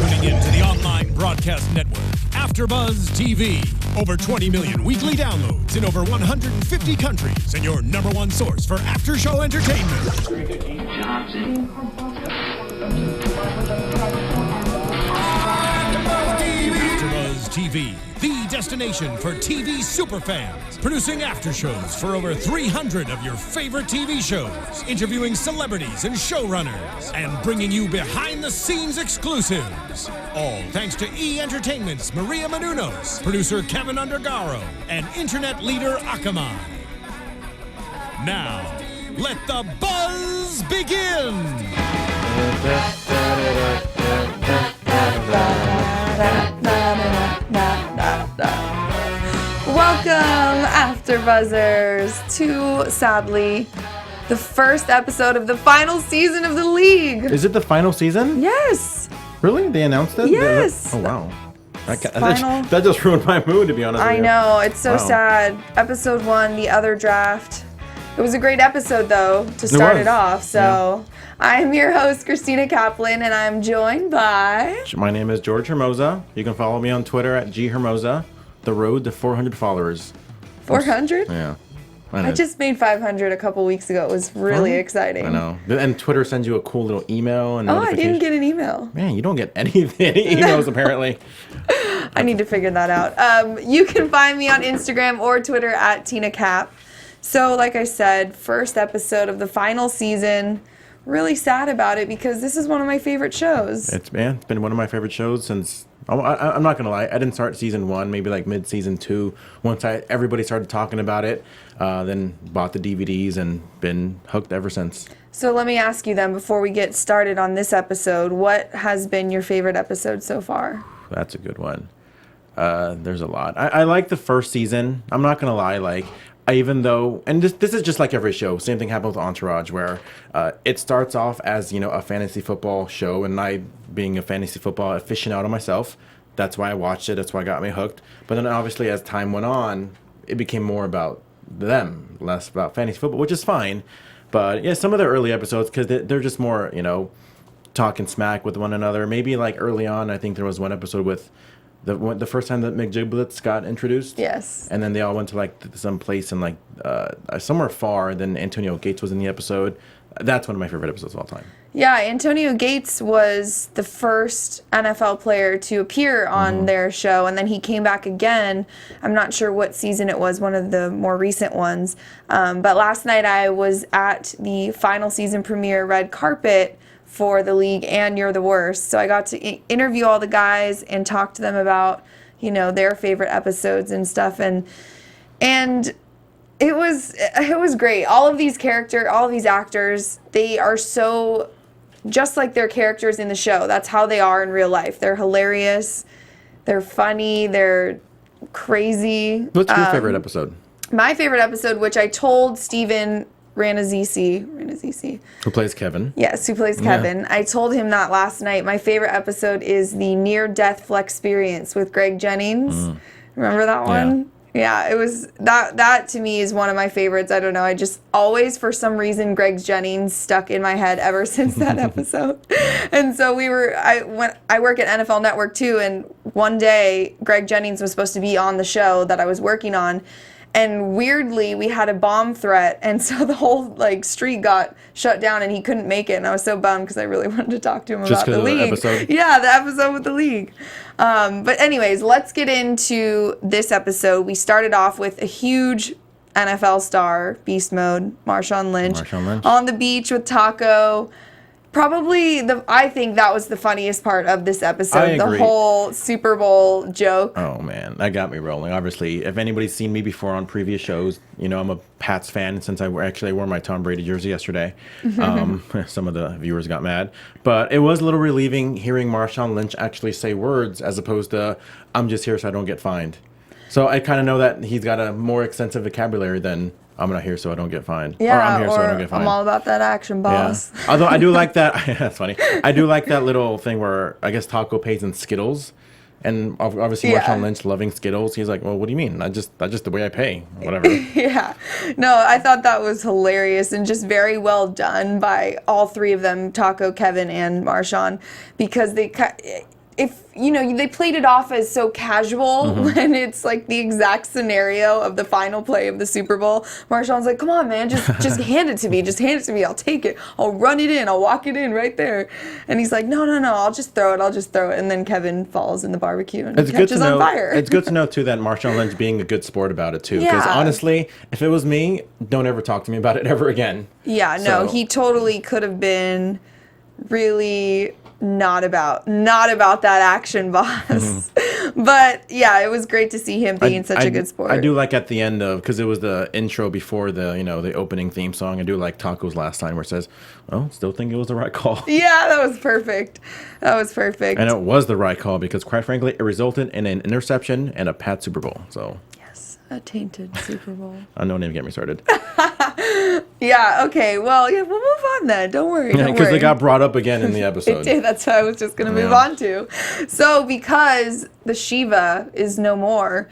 tuning in to the online broadcast network, AFTERBUZZ TV. Over 20 million weekly downloads in over 150 countries, and your number one source for after-show entertainment. AFTERBUZZ TV, the destination for TV superfans, producing aftershows for over 300 of your favorite TV shows, interviewing celebrities and showrunners, and bringing you behind-the-scenes exclusives. All thanks to E! Entertainment's Maria Menounos, producer Kevin Undergaro, and internet leader Akamai. Now, let the buzz begin! Welcome, AfterBuzzers, to, sadly, the first episode of the final season of the league. Is it the final season? Yes. Really? They announced it? Yes. Oh, wow. That just ruined my mood, to be honest with you. I know. It's so sad. Episode 1, the other draft. It was a great episode, though, to start it off. So, yeah. I'm your host, Christina Kaplan, and I'm joined by... My name is George Hermoza. You can follow me on Twitter at ghermoza. The road to 400 followers. 400? Yeah. I just made 500 a couple weeks ago. It was really exciting. I know. And Twitter sends you a cool little email. And I didn't get an email. Man, you don't get any emails, apparently. I need to figure that out. You can find me on Instagram or Twitter at TinaCap. So, like I said, first episode of the final season. Really sad about it because this is one of my favorite shows. It's been one of my favorite shows since... I'm not gonna lie. I didn't start season 1, maybe like mid-season 2. Once everybody started talking about it, then bought the DVDs and been hooked ever since. So let me ask you then, before we get started on this episode, what has been your favorite episode so far? That's a good one. There's a lot. I like the first season. I'm not gonna lie. Even though, and this is just like every show, same thing happened with Entourage, where it starts off as, a fantasy football show, and I, being a fantasy football aficionado myself, that's why I watched it, that's why it got me hooked. But then obviously as time went on, it became more about them, less about fantasy football, which is fine. But yeah, some of the early episodes, because they're just more, talking smack with one another. Maybe like early on, I think there was one episode with the first time that McGiblets got introduced. Yes. And then they all went to some place in somewhere far. Then Antonio Gates was in the episode. That's one of my favorite episodes of all time. Yeah, Antonio Gates was the first NFL player to appear on their show, and then he came back again. I'm not sure what season it was, one of the more recent ones. But last night I was at the final season premiere red carpet for the league and You're the Worst. So I got to interview all the guys and talk to them about, their favorite episodes and stuff. And it was great. All of these actors, they are so just like their characters in the show. That's how they are in real life. They're hilarious. They're funny. They're crazy. What's your favorite episode? My favorite episode, which I told Steven Ranazisi. Who plays Kevin. Yes, who plays Kevin. Yeah. I told him that last night. My favorite episode is the near-death Flexperience with Greg Jennings. Remember that one? Yeah, it was that to me is one of my favorites. I don't know. I just always, for some reason, Greg Jennings stuck in my head ever since that episode. And so I work at NFL Network too, and one day Greg Jennings was supposed to be on the show that I was working on. And weirdly, we had a bomb threat, and so the whole street got shut down, and he couldn't make it. And I was so bummed because I really wanted to talk to him about the league. Episode? Yeah, the episode with the league. But anyways, let's get into this episode. We started off with a huge NFL star, beast mode, Marshawn Lynch, on the beach with Taco. Probably, I think that was the funniest part of this episode. The whole Super Bowl joke. Oh, man. That got me rolling. Obviously, if anybody's seen me before on previous shows, I'm a Pats fan since I wore my Tom Brady jersey yesterday. Some of the viewers got mad. But it was a little relieving hearing Marshawn Lynch actually say words as opposed to, I'm just here so I don't get fined. So I kind of know that he's got a more extensive vocabulary than... I'm not here so I don't get fined. Yeah, or I'm here so I don't get fined. I'm all about that action, boss. Yeah. Although I do like that. That's funny. I do like that little thing where I guess Taco pays in Skittles. And obviously Marshawn Lynch loving Skittles. He's like, well, what do you mean? That's just the way I pay. Whatever. Yeah. No, I thought that was hilarious and just very well done by all three of them, Taco, Kevin, and Marshawn. Because if, they played it off as so casual when it's like the exact scenario of the final play of the Super Bowl. Marshawn's like, come on, man, just hand it to me. Just hand it to me. I'll take it. I'll run it in. I'll walk it in right there. And he's like, no, I'll just throw it. And then Kevin falls in the barbecue and catches on fire. It's good to know, too, that Marshawn Lynch being a good sport about it, too. Because honestly, if it was me, don't ever talk to me about it ever again. Yeah, no, he totally could have been really not about that action, boss. But yeah, it was great to see him being such a good sport. I do like at the end because it was the intro before the the opening theme song. I do like Taco's last line where it says, "Well, still think it was the right call." Yeah, that was perfect. And it was the right call because, quite frankly, it resulted in an interception and a Pat Super Bowl. So yes, a tainted Super Bowl. Don't even get me started. Yeah, okay. Well, yeah, we'll move on then. Don't worry. Because they got brought up again in the episode. It did. That's what I was just going to move on to. So, because the Shiva is no more,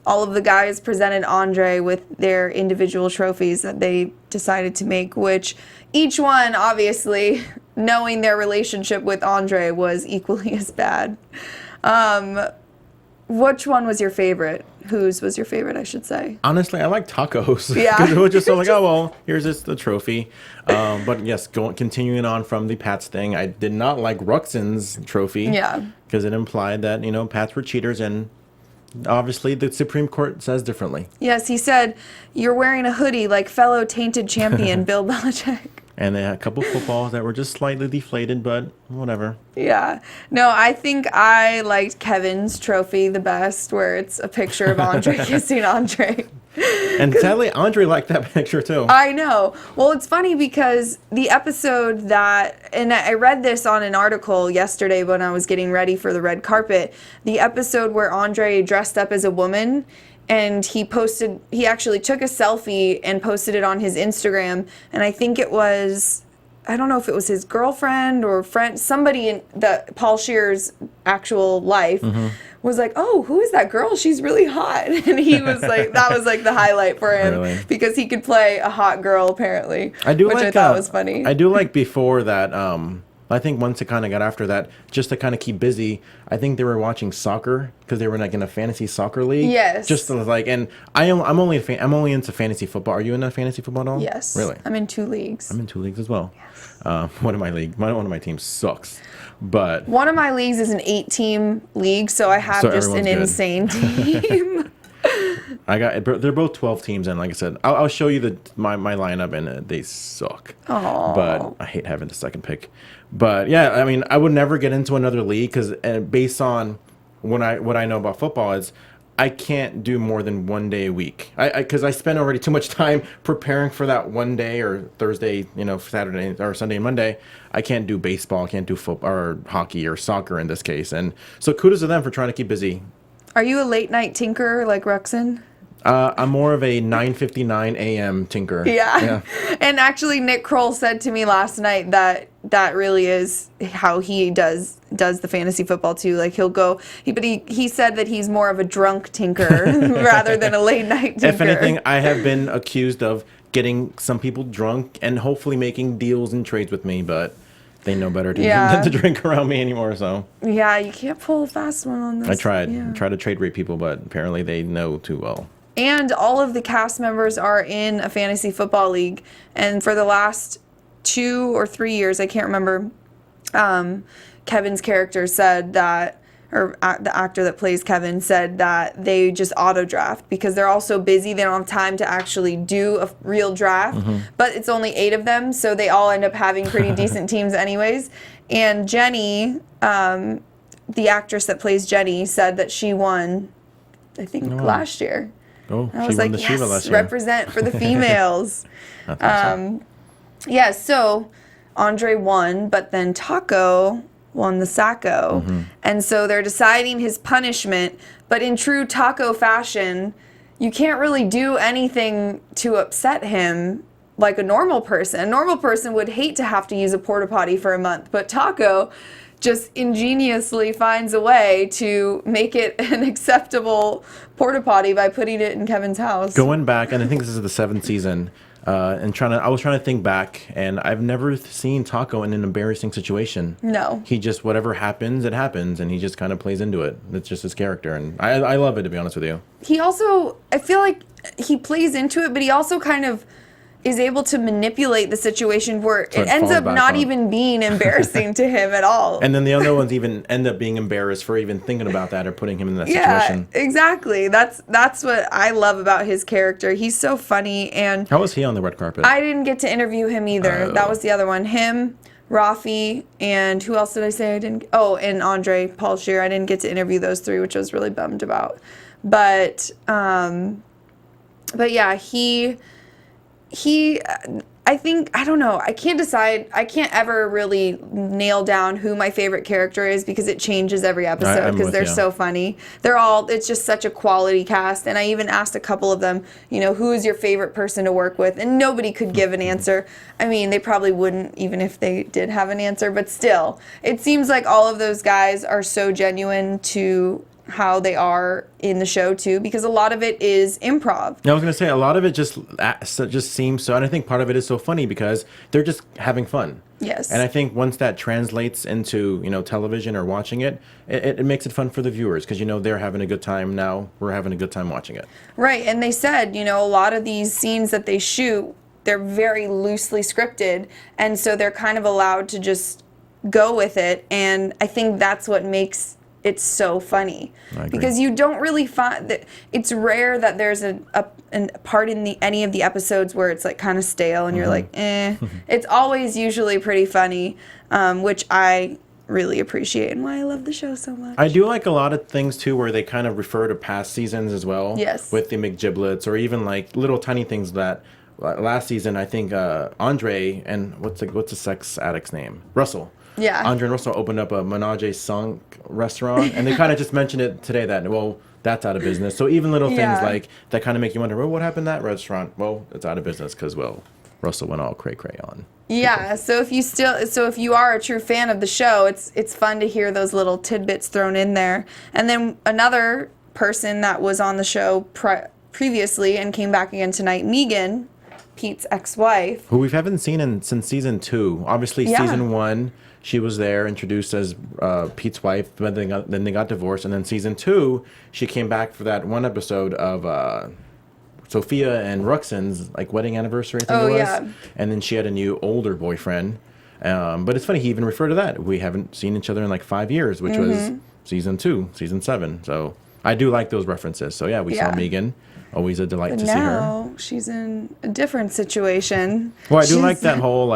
all of the guys presented Andre with their individual trophies that they decided to make, which each one, obviously, knowing their relationship with Andre, was equally as bad. Which one was your favorite? Whose was your favorite, I should say? Honestly, I like Tacos. Yeah. Because it was just so like, oh, well, here's the trophy. But yes, continuing on from the Pats thing, I did not like Ruxin's trophy. Yeah. Because it implied that, Pats were cheaters, and obviously the Supreme Court says differently. Yes, he said, you're wearing a hoodie like fellow tainted champion Bill Belichick. And they had a couple footballs that were just slightly deflated, but whatever. Yeah. No, I think I liked Kevin's trophy the best, where it's a picture of Andre kissing Andre. And sadly, Andre liked that picture too. I know. Well, it's funny because the episode and I read this on an article yesterday when I was getting ready for the red carpet, the episode where Andre dressed up as a woman, and he actually took a selfie and posted it on his Instagram, and I think it was, I don't know if it was his girlfriend or friend, somebody in Paul Shear's actual life was like, oh, who is that girl? She's really hot. And he was like, that was like the highlight for him, really? Because he could play a hot girl apparently, which I thought was funny. I do like before that, I think once it kind of got after that, just to kind of keep busy, I think they were watching soccer because they were like in a fantasy soccer league. Yes. Just to like, and I'm only into fantasy football. Are you into fantasy football at all? Yes. Really? I'm in 2 leagues. I'm in 2 leagues as well. Yes. One of my teams sucks, but one of my leagues is an 8-team league, so I have just an insane team. They're both 12 teams, and like I said, I'll show you my lineup, and they suck. Aww. But I hate having the second pick. But yeah, I mean, I would never get into another league because based on what I know about football is I can't do more than 1 day a week. Because I spend already too much time preparing for that one day, or Thursday, Saturday or Sunday and Monday. I can't do baseball, I can't do football or hockey or soccer in this case. And so kudos to them for trying to keep busy. Are you a late night tinker like Ruxin? I'm more of a 9:59 a.m. tinker. Yeah. And actually, Nick Kroll said to me last night that really is how he does the fantasy football too. Like he said that he's more of a drunk tinker rather than a late night tinker. If anything, I have been accused of getting some people drunk and hopefully making deals and trades with me, but they know better than to drink around me anymore. So yeah, you can't pull a fast one on this. I tried to trade rate people, but apparently they know too well. And all of the cast members are in a fantasy football league. And for the last 2 or 3 years, I can't remember, Kevin's character said that, or the actor that plays Kevin said that they just auto draft because they're all so busy. They don't have time to actually do a real draft. But it's only 8 of them, so they all end up having pretty decent teams anyways. And Jenny, the actress that plays Jenny, said that she won, I think, last year. Oh, I was like, yes, represent for the females. That's awesome. Yeah, so Andre won, but then Taco won the Sacco. And so they're deciding his punishment, but in true Taco fashion, you can't really do anything to upset him like a normal person. A normal person would hate to have to use a porta potty for a month, but Taco just ingeniously finds a way to make it an acceptable porta potty by putting it in Kevin's house. Going back, and I think this is the 7th season, And I was trying to think back, and I've never seen Taco in an embarrassing situation. No. He just, whatever happens, it happens, and he just kind of plays into it. It's just his character, and I love it, to be honest with you. He also, I feel like he plays into it, but he also kind of is able to manipulate the situation where it ends up not even being embarrassing to him at all. And then the other ones even end up being embarrassed for even thinking about that or putting him in that situation. Yeah, exactly. That's what I love about his character. He's so funny. And how was he on the red carpet? I didn't get to interview him either. That was the other one. Him, Rafi, and who else did I say I didn't? Oh, and Andre Paul Scheer. I didn't get to interview those three, which I was really bummed about. But yeah, he I think, I don't know, I can't decide, I can't ever really nail down who my favorite character is because it changes every episode because they're so funny. It's just such a quality cast, and I even asked a couple of them, who is your favorite person to work with, and nobody could give an answer. I mean, they probably wouldn't even if they did have an answer, but still, it seems like all of those guys are so genuine to how they are in the show too, because a lot of it is improv. I was gonna say a lot of it just seems so, and I think part of it is so funny because they're just having fun. Yes. And I think once that translates into television or watching it, it makes it fun for the viewers because they're having a good time. Now we're having a good time watching it. Right, and they said a lot of these scenes that they shoot, they're very loosely scripted, and so they're kind of allowed to just go with it, and I think that's what makes it's so funny because you don't really find that it's rare that there's a part in any of the episodes where it's like kind of stale and you're like, eh. It's always usually pretty funny, which I really appreciate and why I love the show so much. I do like a lot of things too where they kind of refer to past seasons as well. Yes. With the McGiblets or even like little tiny things that last season I think Andre and what's the sex addict's name? Russell. Yeah. Andre and Russell opened up a Menage a Cinq restaurant, and they kind of just mentioned it today that, well, that's out of business. So even little things like that kind of make you wonder, well, what happened to that restaurant? Well, it's out of business because, well, Russell went all cray-cray on. Yeah, so if you are a true fan of the show, it's fun to hear those little tidbits thrown in there. And then another person that was on the show previously and came back again tonight, Megan, Pete's ex-wife. Who we haven't seen since season 2. Obviously, season 1... she was there, introduced as Pete's wife, but then they got divorced. And then season 2, she came back for that one episode of Sophia and Ruxin's wedding anniversary, I think it was. Yeah. And then she had a new older boyfriend. But it's funny, he even referred to that. We haven't seen each other in 5 years, which was season 2, season 7. So I do like those references. So yeah, we saw Megan. Always a delight to see her. Now she's in a different situation. Well, I do like that whole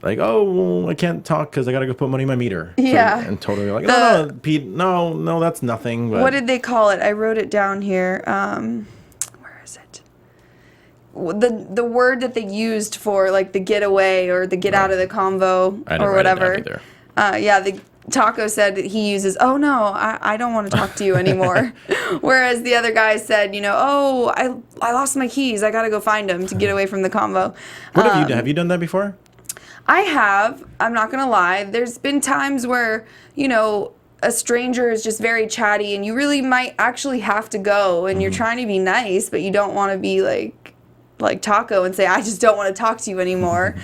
oh, I can't talk because I got to go put money in my meter. Yeah. And totally no, Pete, no, that's nothing. But what did they call it? I wrote it down here. Where is it? The word that they used for the get away or the get out of the convo or whatever. The Taco said that he uses, oh no, I don't want to talk to you anymore. Whereas the other guy said, oh, I lost my keys. I got to go find them to get away from the convo. What have you done? Have you done that before? I have. I'm not going to lie. There's been times where, a stranger is just very chatty and you really might actually have to go and you're trying to be nice, but you don't want to be like Taco and say, I just don't want to talk to you anymore.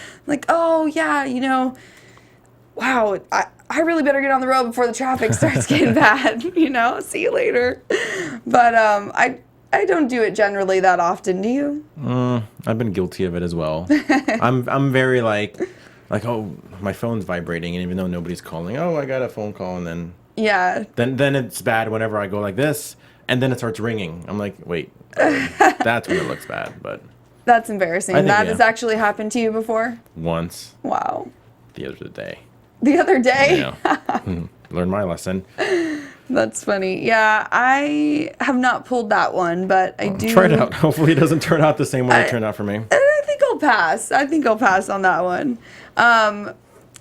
Oh, yeah, wow, I really better get on the road before the traffic starts getting bad, see you later. But I don't do it generally that often. Do you? I've been guilty of it as well. I'm very oh, my phone's vibrating, and even though nobody's calling, oh, I got a phone call, and then then it's bad whenever I go like this, and then it starts ringing. I'm like, wait, that's when it looks bad. But that's embarrassing. That has actually happened to you before? Once. Wow. The other day. The other day? Yeah. Learned my lesson. That's funny. Yeah, I have not pulled that one, but I do. Try it out. Hopefully it doesn't turn out the same way it turned out for me. I think I'll pass. I think I'll pass on that one.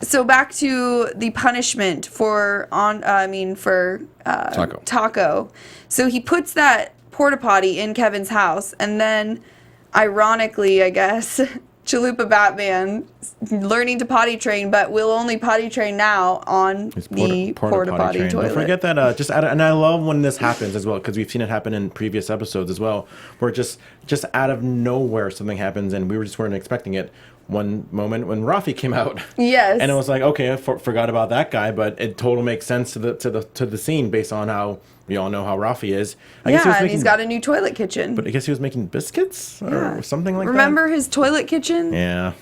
So back to the punishment for Taco. So he puts that porta potty in Kevin's house, and then, ironically, I guess, Chalupa Batman learning to potty train, but will only potty train now on the porta potty toilet. Don't forget that. And I love when this happens as well, because we've seen it happen in previous episodes as well, where just out of nowhere something happens, and we just weren't expecting it. One moment when Rafi came out, yes, and it was like, okay, I forgot about that guy, but it totally makes sense to the scene based on how we all know how Rafi is. I guess and he's got a new toilet kitchen. But I guess he was making biscuits or something like Remember his toilet kitchen? Yeah.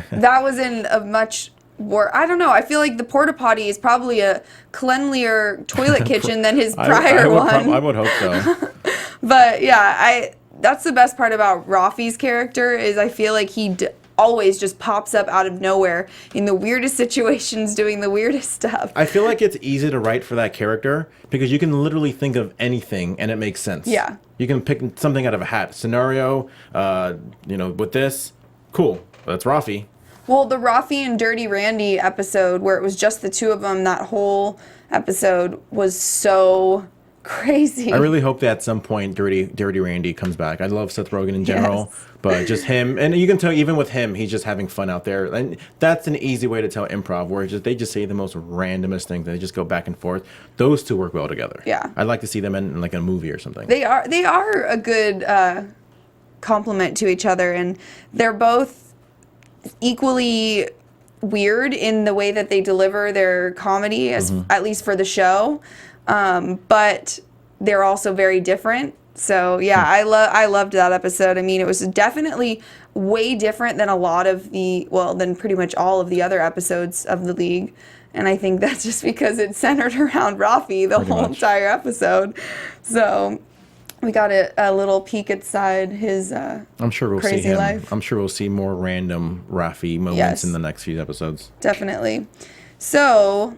That was in a much worse. I don't know. I feel like the porta potty is probably a cleanlier toilet kitchen than his prior one. I would hope so. But yeah, that's the best part about Rafi's character is I feel like he always just pops up out of nowhere in the weirdest situations doing the weirdest stuff. I feel like it's easy to write for that character because you can literally think of anything and it makes sense. Yeah. You can pick something out of a hat. Scenario, with this, cool. That's Rafi. Well, the Rafi and Dirty Randy episode where it was just the two of them, that whole episode was so crazy. I really hope that at some point Dirty Randy comes back. I love Seth Rogen in general, but just him, and you can tell even with him, he's just having fun out there. And that's an easy way to tell improv, where they just say the most randomest things. They just go back and forth. Those two work well together. Yeah, I'd like to see them in like a movie or something. They are a good complement to each other, and they're both equally weird in the way that they deliver their comedy, at least for the show. But they're also very different. So yeah, I loved that episode. I mean, it was definitely way different than than pretty much all of the other episodes of The League. And I think that's just because it's centered around Rafi the whole entire episode. So we got a little peek inside his I'm sure we'll crazy see him. life. I'm sure we'll see more random Rafi moments in the next few episodes. Definitely. So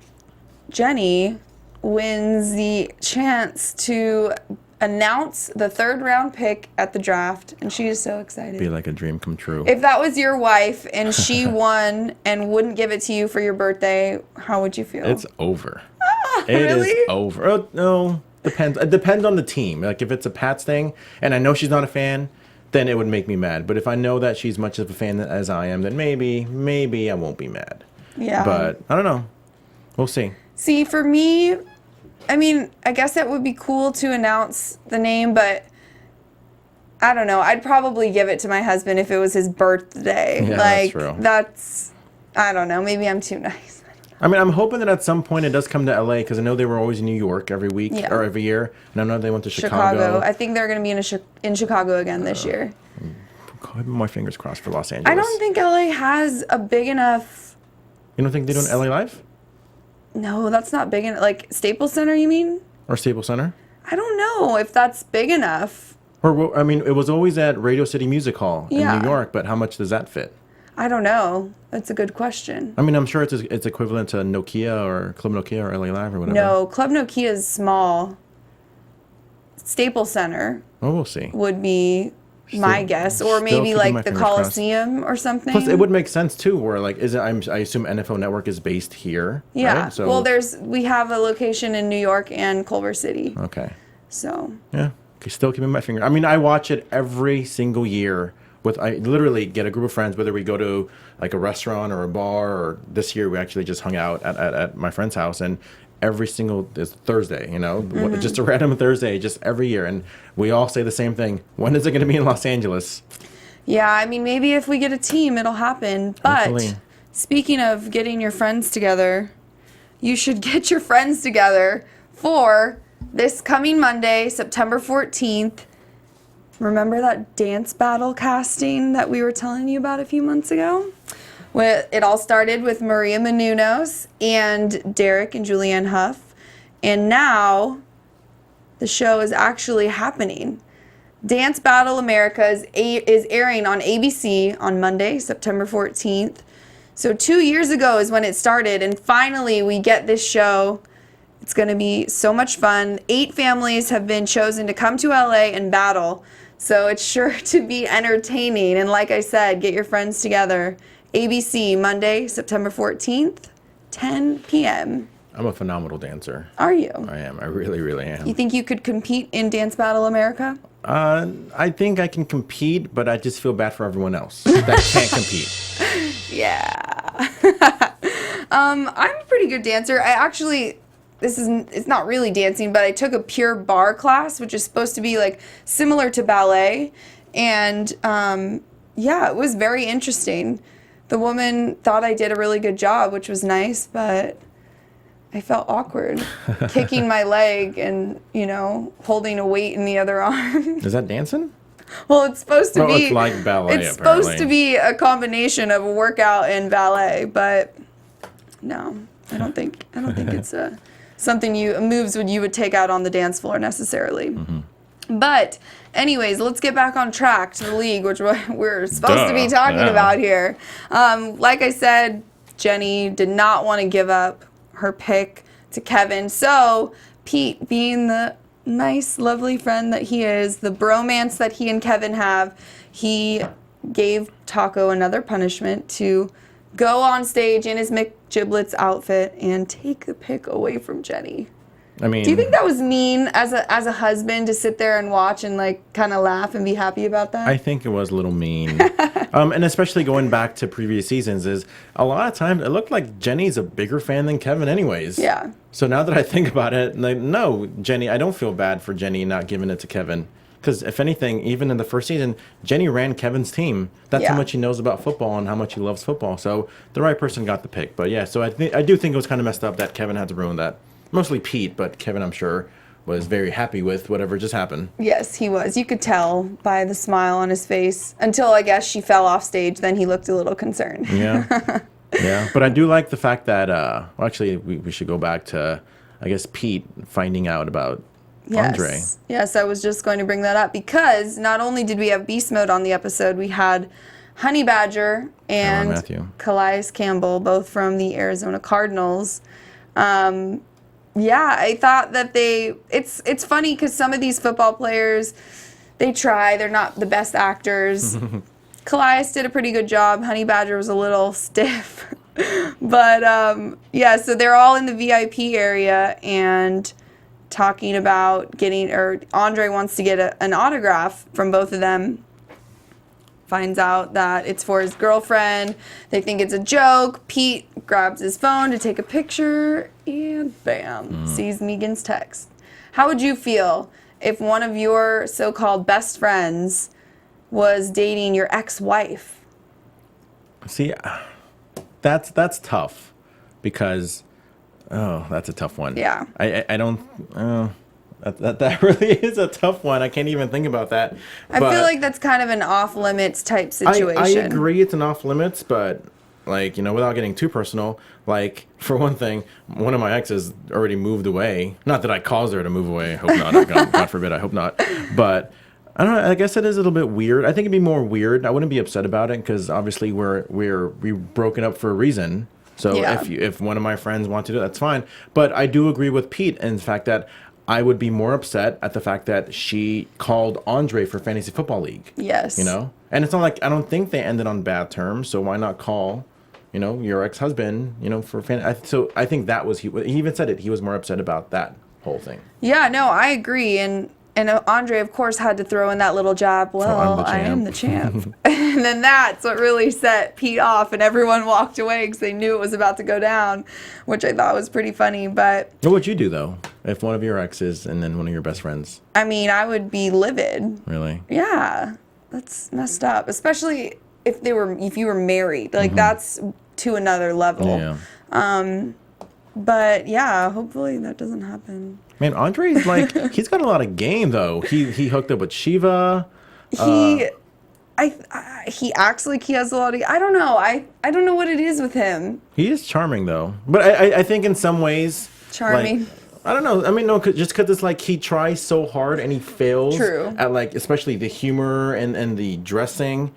Jenny wins the chance to announce the third round pick at the draft, and she is so excited. Be like a dream come true. If that was your wife and she won and wouldn't give it to you for your birthday, how would you feel? It's over. Really? It is over. Oh, no, depends. It depends on the team. Like if it's a Pats thing, and I know she's not a fan, then it would make me mad. But if I know that she's much of a fan as I am, then maybe I won't be mad. Yeah. But I don't know. We'll see. See, for me, I mean, I guess it would be cool to announce the name, but I don't know. I'd probably give it to my husband if it was his birthday. Yeah, like, that's true. I don't know. Maybe I'm too nice. I mean, I'm hoping that at some point it does come to LA, because I know they were always in New York every week or every year. And I know they went to Chicago. I think they're going to be in Chicago again this year. I have my fingers crossed for Los Angeles. I don't think LA has a big enough... You don't think they do an LA Live? No, that's not big enough. Like Staples Center, you mean? Or Staples Center? I don't know if that's big enough. Or, I mean, it was always at Radio City Music Hall in New York, but how much does that fit? I don't know. That's a good question. I mean, I'm sure it's equivalent to Nokia or Club Nokia or LA Live or whatever. No, Club Nokia is small. Staples Center. Oh, we'll see. Would be my guess, or maybe like the Coliseum or something. Plus, it would make sense too. Where like, I assume NFL Network is based here. Yeah. Right? So, well, we have a location in New York and Culver City. Okay. So. Yeah. Okay, still keeping my finger. I mean, I watch it every single year. I literally get a group of friends, whether we go to like a restaurant or a bar, or this year we actually just hung out at my friend's house, and every single is Thursday, just a random Thursday, just every year. And we all say the same thing. When is it going to be in Los Angeles? Yeah, I mean, maybe if we get a team, it'll happen. But hopefully. Speaking of getting your friends together, you should get your friends together for this coming Monday, September 14th. Remember that dance battle casting that we were telling you about a few months ago? It all started with Maria Menounos and Derek and Julianne Hough. And now the show is actually happening. Dance Battle America is airing on ABC on Monday, September 14th. So 2 years ago is when it started, and finally we get this show. It's going to be so much fun. 8 families have been chosen to come to LA and battle. So it's sure to be entertaining. And like I said, get your friends together. ABC, Monday, September 14th, 10 p.m. I'm a phenomenal dancer. Are you? I am. I really, really am. You think you could compete in Dance Battle America? I think I can compete, but I just feel bad for everyone else that can't compete. Yeah. I'm a pretty good dancer. I actually, it's not really dancing, but I took a pure bar class, which is supposed to be like similar to ballet. And yeah, it was very interesting. The woman thought I did a really good job, which was nice, but I felt awkward kicking my leg and, holding a weight in the other arm. Is that dancing? Well, it's supposed to be. It's like ballet, It's apparently. supposed to be a combination of a workout and ballet, but no, I don't think it's something moves you would take out on the dance floor necessarily. Mm-hmm. But anyways, let's get back on track to the league, which we're supposed to be talking about here. Like I said, Jenny did not want to give up her pick to Kevin. So Pete, being the nice, lovely friend that he is, the bromance that he and Kevin have, he gave Taco another punishment to go on stage in his McGiblets outfit and take the pick away from Jenny. I mean, do you think that was mean as a husband to sit there and watch and like kind of laugh and be happy about that? I think it was a little mean. And especially going back to previous seasons, is a lot of times it looked like Jenny's a bigger fan than Kevin anyways. Yeah. So now that I think about it, like, no, Jenny, I don't feel bad for Jenny not giving it to Kevin. Because if anything, even in the first season, Jenny ran Kevin's team. That's how much he knows about football and how much he loves football. So the right person got the pick. But yeah, so I do think it was kind of messed up that Kevin had to ruin that. Mostly Pete, but Kevin, I'm sure, was very happy with whatever just happened. Yes, he was. You could tell by the smile on his face. Until, I guess, she fell off stage. Then he looked a little concerned. Yeah. Yeah. But I do like the fact that, well, actually, we should go back to, I guess, Pete finding out about Andre. Yes, I was just going to bring that up because not only did we have Beast Mode on the episode, we had Honey Badger and Calais Campbell, both from the Arizona Cardinals. Yeah, I thought that it's funny because some of these football players, they're not the best actors. Calais did a pretty good job. Honey Badger was a little stiff. But, yeah, so they're all in the VIP area and talking about Andre wants to get an autograph from both of them. Finds out that it's for his girlfriend. They think it's a joke. Pete grabs his phone to take a picture, and bam, sees Megan's text. How would you feel if one of your so-called best friends was dating your ex-wife? See, that's tough because, that's a tough one. Yeah. I don't. That really is a tough one. I can't even think about that. I feel like that's kind of an off-limits type situation. I agree it's an off-limits, but, like, without getting too personal, like, for one thing, one of my exes already moved away. Not that I caused her to move away. I hope not. God forbid, I hope not. But, I don't know. I guess it is a little bit weird. I think it'd be more weird. I wouldn't be upset about it because, obviously, we're broken up for a reason. So if one of my friends want to do it, that's fine. But I do agree with Pete in the fact that I would be more upset at the fact that she called Andre for Fantasy Football League. Yes. And it's not like, I don't think they ended on bad terms, so why not call, your ex-husband, for so I think that was, he even said it, he was more upset about that whole thing. Yeah, no, I agree. And Andre, of course, had to throw in that little jab, well, I am the champ. And then that's what really set Pete off, and everyone walked away because they knew it was about to go down, which I thought was pretty funny. But what would you do, though, if one of your exes and then one of your best friends? I mean, I would be livid. Really? Yeah, that's messed up, especially if you were married. Like, that's to another level. Yeah. But, yeah, hopefully that doesn't happen. Man, Andre's like, he's got a lot of game, though. He hooked up with Shiva. He acts like he has a lot of, I don't know. I don't know what it is with him. He is charming, though. But I think in some ways. Charming. Like, I don't know. I mean, no, just because it's like he tries so hard and he fails. True. At, like, especially the humor and the dressing.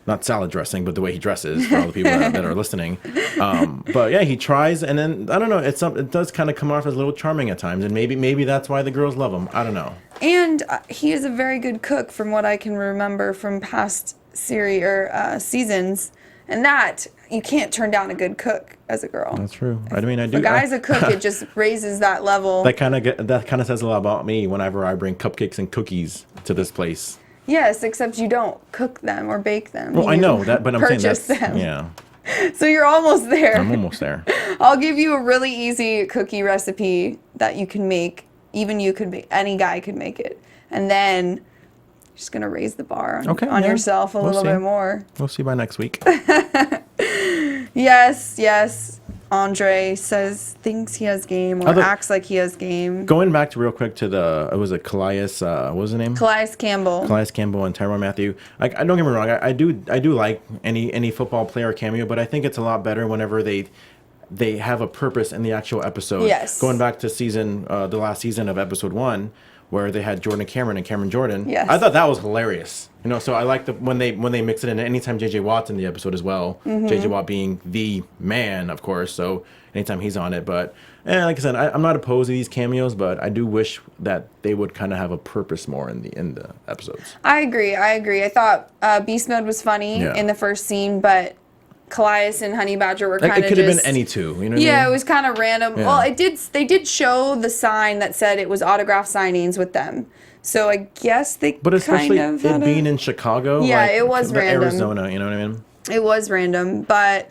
Not salad dressing, but the way he dresses for all the people that are listening. But yeah, he tries, and then I don't know. It does kind of come off as a little charming at times, and maybe that's why the girls love him. I don't know. And he is a very good cook, from what I can remember from past series or seasons. And that, you can't turn down a good cook as a girl. That's true. I mean, I do. If a guy's a cook, it just raises that level. That kind of says a lot about me whenever I bring cupcakes and cookies to this place. Yes, except you don't cook them or bake them. Well, I know that, but I'm saying that's them. yeah. So you're almost there. I'm almost there. I'll give you a really easy cookie recipe that you can make. Even you could make, any guy could make it. And then you're just going to raise the bar on yourself a little bit more. We'll see by next week. Yes. Andre thinks he has game or acts like he has game. Going back to real quick to it was a Calais, what was the name? Calais Campbell and Tyrann Mathieu. I don't get me wrong. I do like any football player cameo, but I think it's a lot better whenever they have a purpose in the actual episode. Yes. Going back to the last season of episode 1, where they had Jordan and Cameron Jordan. Yes. I thought that was hilarious. So I like when they mix it in. Anytime JJ Watt's in the episode as well. JJ Watt being the man, of course. So anytime he's on it, but like I said, I'm not opposed to these cameos, but I do wish that they would kind of have a purpose more in the episodes. I agree. I thought Beast Mode was funny in the first scene, but Calais and Honey Badger were kind of it could have been any two, you know what I mean? It was kind of random. Yeah. Well, they did show the sign that said it was autograph signings with them. So I guess But especially it being in Chicago. Yeah, it was random. Arizona, you know what I mean? It was random, but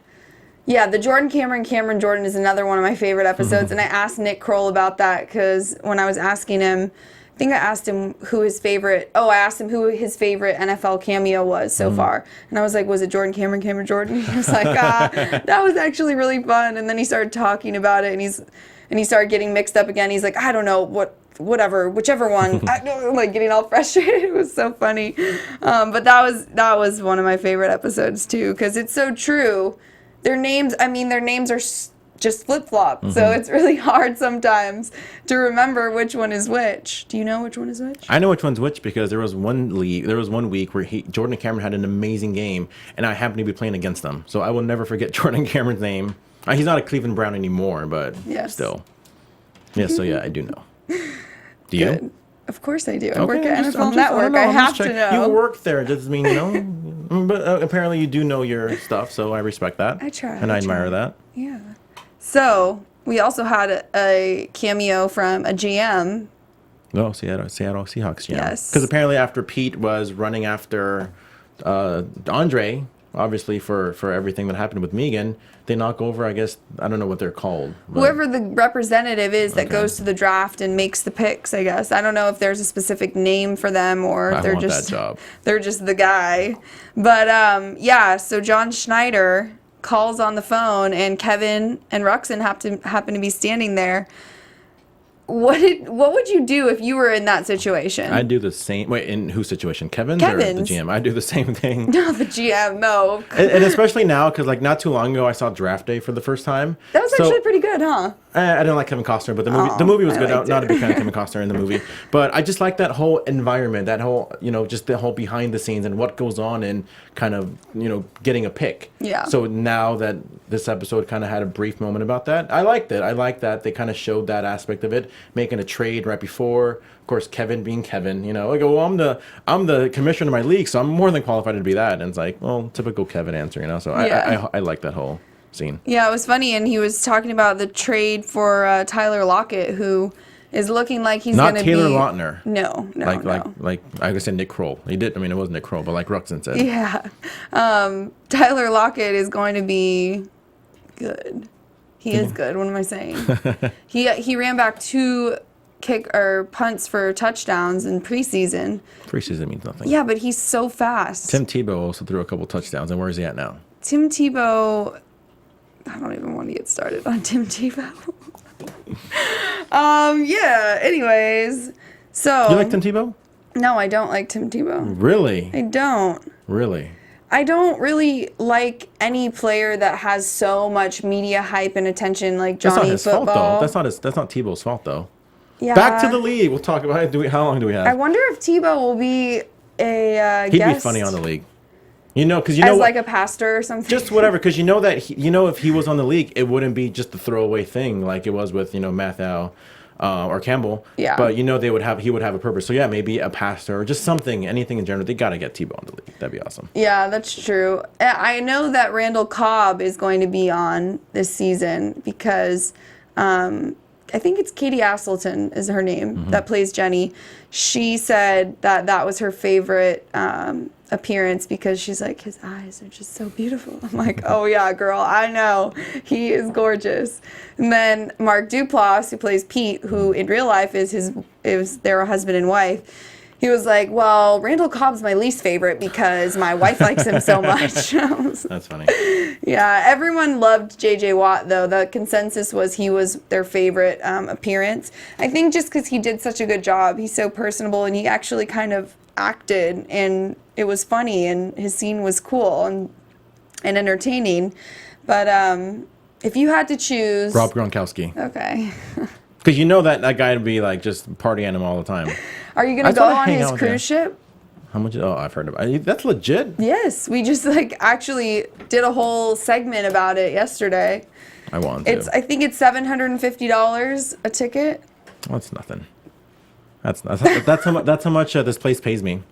yeah, the Jordan Cameron Jordan is another one of my favorite episodes, and I asked Nick Kroll about that because when I was asking him, I think I asked him who his favorite NFL cameo was so far. And I was like, was it Jordan Cameron Jordan? He was like, that was actually really fun. And then he started talking about it, and he started getting mixed up again. He's like, I don't know, whichever one. Like getting all frustrated. It was so funny. But that was one of my favorite episodes too, because it's so true. Their names are just flip-flop. So it's really hard sometimes to remember which one is which. Do you know which one is which? I know which one's which because there was one week where Jordan and Cameron had an amazing game, and I happened to be playing against them. So I will never forget Jordan and Cameron's name. He's not a Cleveland Brown anymore, but still. Yeah, so I do know. Do you? Good. Of course I do. I work at NFL Network. I have to know. You work there. It doesn't mean but apparently you do know your stuff, so I respect that. I try. And I admire that. Yeah. So we also had a cameo from a GM. Oh, Seattle Seahawks GM. Yes. Because apparently after Pete was running after Andre, obviously for everything that happened with Megan, they knock over, I guess, I don't know what they're called. Whoever the representative is that goes to the draft and makes the picks, I guess. I don't know if there's a specific name for them or if they're just the guy. But so John Schneider calls on the phone, and Kevin and Ruxin happen to be standing there. What would you do if you were in that situation? I'd do the same. Wait, in whose situation? Kevin's or the GM? I'd do the same thing. No, the GM, no. And especially now, because like not too long ago, I saw Draft Day for the first time. That was actually pretty good, huh? I didn't like Kevin Costner, but the movie was good. Not a big fan of Kevin Costner in the movie, but I just like that whole environment, that whole just the whole behind the scenes and what goes on in kind of getting a pick. Yeah. So now that this episode kind of had a brief moment about that, I liked it. I like that they kind of showed that aspect of it, making a trade right before. Of course, Kevin being Kevin, like, well, I'm the commissioner of my league, so I'm more than qualified to be that. And it's like, well, typical Kevin answer, So I like that whole scene. Yeah, it was funny, and he was talking about the trade for Tyler Lockett, who is looking like he's going to be... Not Taylor Lautner. No. Like I could say Nick Kroll. He did. I mean, it wasn't Nick Kroll, but like Ruxin said. Yeah. Tyler Lockett is going to be good. He is good. What am I saying? He ran back 2 punts for touchdowns in preseason. Preseason means nothing. Yeah, but he's so fast. Tim Tebow also threw a couple touchdowns, and where is he at now? Tim Tebow... I don't even want to get started on Tim Tebow. Anyways. So... You like Tim Tebow? No, I don't like Tim Tebow. Really? I don't. Really? I don't really like any player that has so much media hype and attention like Johnny That's not his Football. fault, though. That's not Tebow's fault, though. Yeah. Back to the league. We'll talk about it. How long do we have? I wonder if Tebow will be a He'd guest. be funny on the league. Because as like a pastor or something. Just whatever, because that if he was on the league, it wouldn't be just a throwaway thing like it was with Mathau, or Campbell. Yeah. But he would have a purpose. So yeah, maybe a pastor or just something, anything in general. They got to get Tebow in the league. That'd be awesome. Yeah, that's true. I know that Randall Cobb is going to be on this season because I think it's Katie Asselton is her name that plays Jenny. She said that was her favorite appearance because she's like, his eyes are just so beautiful. I'm like, oh yeah, girl, I know. He is gorgeous. And then Mark Duplass, who plays Pete, who in real life is they're a husband and wife. He was like, well, Randall Cobb's my least favorite because my wife likes him so much. That's funny. Yeah, everyone loved J.J. Watt, though. The consensus was he was their favorite appearance. I think just because he did such a good job. He's so personable, and he actually kind of acted, and it was funny, and his scene was cool and entertaining. But if you had to choose... Rob Gronkowski. Okay. Because that guy would be like just party animal all the time. Are you going to go on his cruise ship? How much? Oh, I've heard about it. That's legit. Yes, we just actually did a whole segment about it yesterday. I want to. I think it's $750 a ticket. Well, that's nothing. That's how much this place pays me.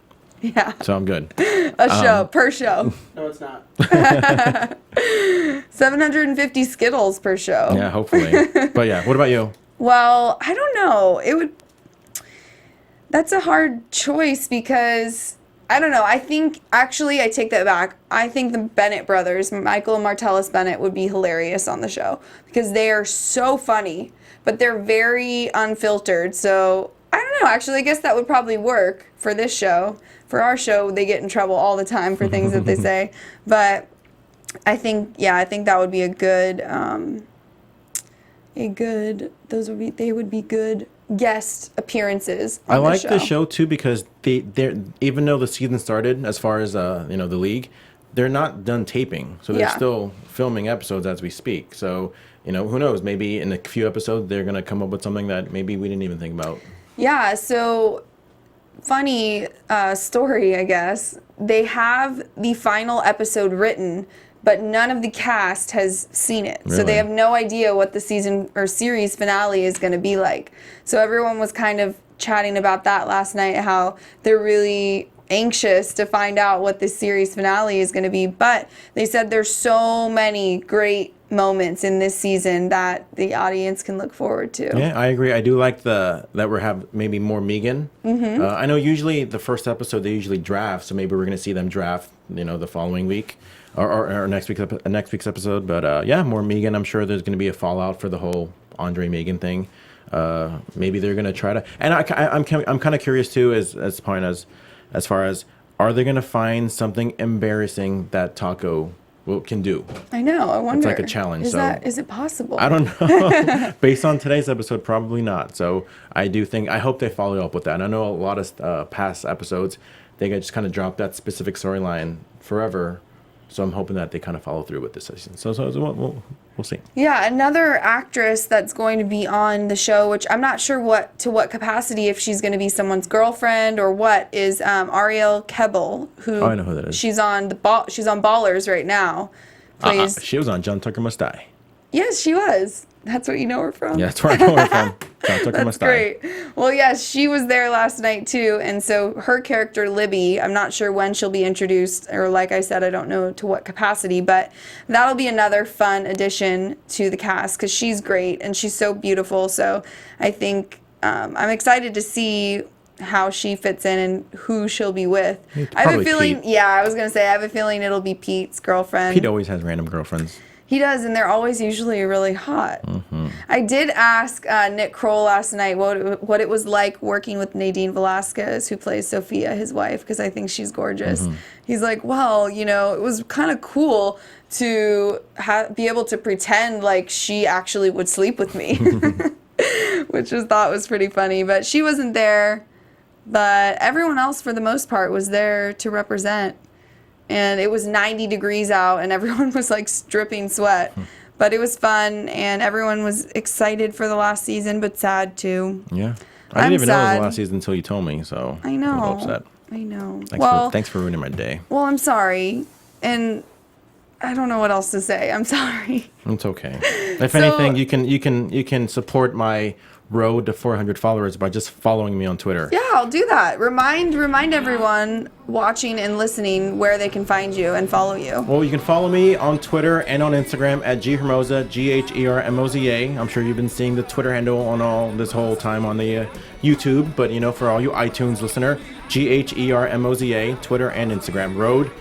Yeah. So I'm good. Per show. No, it's not. 750 Skittles per show. Yeah, hopefully. But yeah, what about you? Well, I don't know. That's a hard choice because I don't know. I think actually I take that back. I think the Bennett brothers, Michael and Martellus Bennett, would be hilarious on the show because they are so funny, but they're very unfiltered. So I don't know. Actually, I guess that would probably work for this show. For our show, they get in trouble all the time for things that they say. But I think that would be they would be good guest appearances on I like the show too because they're even though the season started as far as the league, they're not done taping, so they're still filming episodes as we speak. So who knows, maybe in a few episodes they're gonna come up with something that maybe we didn't even think about. Yeah. So funny story, I guess. They have the final episode written, but none of the cast has seen it. Really? So they have no idea what the season or series finale is going to be like. So everyone was kind of chatting about that last night, how they're really anxious to find out what the series finale is going to be. But they said there's so many great moments in this season that the audience can look forward to. Yeah, I agree. I do like that we have maybe more Megan. I know usually the first episode they usually draft, so maybe we're going to see them draft, the following week. Or next week's episode, but yeah, more Megan. I'm sure there's going to be a fallout for the whole Andre Megan thing. Maybe they're going to try to, and I'm kind of curious too, as far as are they going to find something embarrassing that Taco can do? I know. I wonder. It's like a challenge. Is it possible? I don't know. Based on today's episode, probably not. So I hope they follow up with that. And I know a lot of past episodes, they just kind of dropped that specific storyline forever. So I'm hoping that they kind of follow through with this season. So we'll see. Yeah, another actress that's going to be on the show, which I'm not sure what capacity, if she's going to be someone's girlfriend or what, is Arielle Kebbel, who I know who that is. She's on Ballers right now. She was on John Tucker Must Die. Yes, she was. That's what you know her from? Yeah, that's where I know her from. John Tucker That's Must Die. great. Well, yes, she was there last night too, and so her character Libby, I'm not sure when she'll be introduced, or like I said, I don't know to what capacity, but that'll be another fun addition to the cast because she's great and she's so beautiful. So I think I'm excited to see how she fits in and who she'll be with. I have a feeling. Pete. Yeah, I was gonna say I have a feeling it'll be Pete's girlfriend. Pete always has random girlfriends. He does, and they're always usually really hot. I did ask Nick Kroll last night what it was like working with Nadine Velasquez, who plays Sophia, his wife, because I think she's gorgeous. He's like, well, it was kind of cool to be able to pretend like she actually would sleep with me, which I thought was pretty funny. But she wasn't there, but everyone else, for the most part, was there to represent. And it was 90 degrees out, and everyone was like dripping sweat. But it was fun, and everyone was excited for the last season, but sad too. Yeah. I didn't even know it was the last season until you told me, so I know. I'm a little upset. I know. Thanks for ruining my day. Well, I'm sorry. And I don't know what else to say. I'm sorry. It's okay. If anything, you can support my road to 400 followers by just following me on Twitter. Yeah, I'll do that. Remind everyone watching and listening where they can find you and follow you. Well, you can follow me on Twitter and on Instagram at ghermoza, GHERMOZA. I'm sure you've been seeing the Twitter handle on all this whole time on the YouTube, but for all you iTunes listener, GHERMOZA, Twitter and Instagram. Road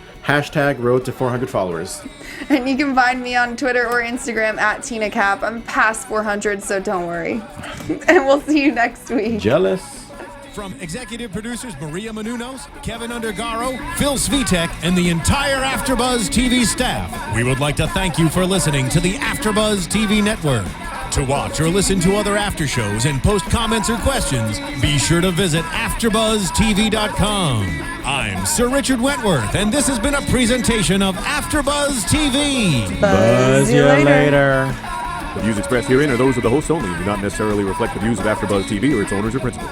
to 400 followers. And you can find me on Twitter or Instagram at Tina Cap. I'm past 400, so don't worry. And we'll see you next week. Jealous. From executive producers Maria Menounos, Kevin Undergaro, Phil Svitek, and the entire AfterBuzz TV staff, we would like to thank you for listening to the AfterBuzz TV network. To watch or listen to other after shows and post comments or questions, be sure to visit AfterBuzzTV.com. I'm Sir Richard Wentworth, and this has been a presentation of AfterBuzz TV. Buzz you later. The views expressed herein are those of the hosts only and do not necessarily reflect the views of AfterBuzz TV or its owners or principals.